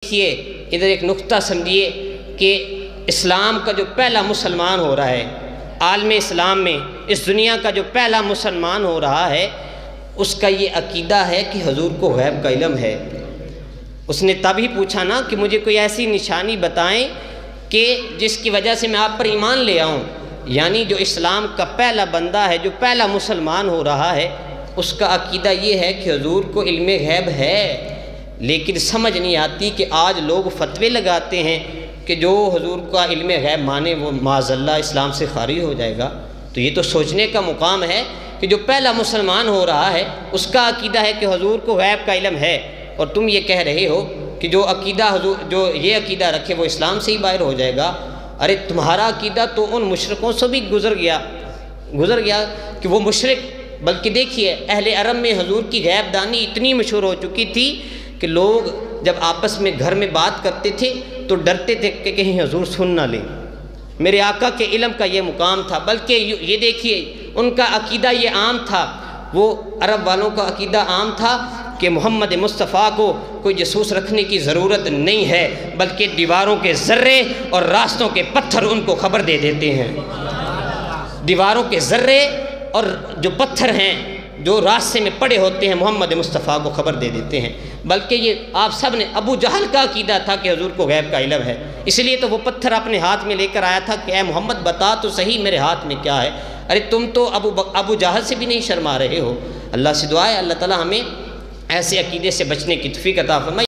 دیکھیے ادھر ایک نقطہ سمجھیے کہ اسلام کا جو پہلا مسلمان ہو رہا ہے، عالم اسلام میں اس دنیا کا جو پہلا مسلمان ہو رہا ہے، اس کا یہ عقیدہ ہے کہ حضور کو غیب کا علم ہے۔ اس نے تب ہی پوچھا نا کہ مجھے کوئی ایسی نشانی بتائیں کہ جس کی وجہ سے میں آپ پر ایمان لے آؤں۔ یعنی جو اسلام کا پہلا بندہ ہے، جو پہلا مسلمان ہو رہا ہے، اس کا عقیدہ یہ ہے کہ حضور کو علم غیب ہے، لیکن سمجھ نہیں آتی کہ آج لوگ فتوے لگاتے ہیں کہ جو حضور کا علم غیب مانے وہ معاذ اللہ اسلام سے خارج ہو جائے گا۔ تو یہ تو سوچنے کا مقام ہے کہ جو پہلا مسلمان ہو رہا ہے اس کا عقیدہ ہے کہ حضور کو غیب کا علم ہے، اور تم یہ کہہ رہے ہو کہ جو یہ عقیدہ رکھے وہ اسلام سے ہی باہر ہو جائے گا۔ ارے تمہارا عقیدہ تو ان مشرکوں سے بھی گزر گیا کہ وہ مشرک، بلکہ دیکھیے اہل عرب میں حضور کی غیب دانی اتنی مشہور ہو چکی تھی کہ لوگ جب آپس میں گھر میں بات کرتے تھے تو ڈرتے تھے کہ کہیں حضور سن نہ لیں۔ میرے آقا کے علم کا یہ مقام تھا، بلکہ یہ دیکھیے ان کا عقیدہ یہ عام تھا، وہ عرب والوں کا عقیدہ عام تھا کہ محمد مصطفیٰ کو کوئی جاسوس رکھنے کی ضرورت نہیں ہے، بلکہ دیواروں کے ذرے اور راستوں کے پتھر ان کو خبر دے دیتے ہیں۔ دیواروں کے ذرے اور جو پتھر ہیں جو راستے میں پڑے ہوتے ہیں محمد مصطفیٰ کو خبر دے دیتے ہیں۔ بلکہ یہ آپ سب نے ابو جہل کا عقیدہ تھا کہ حضور کو غیب کا علم ہے، اس لیے تو وہ پتھر اپنے ہاتھ میں لے کر آیا تھا کہ اے محمد بتا تو صحیح میرے ہاتھ میں کیا ہے۔ ارے تم تو ابو جہل سے بھی نہیں شرما رہے ہو۔ اللہ سے دعا ہے اللہ تعالی ہمیں ایسے عقیدے سے بچنے کی توفیق عطا فرمائے۔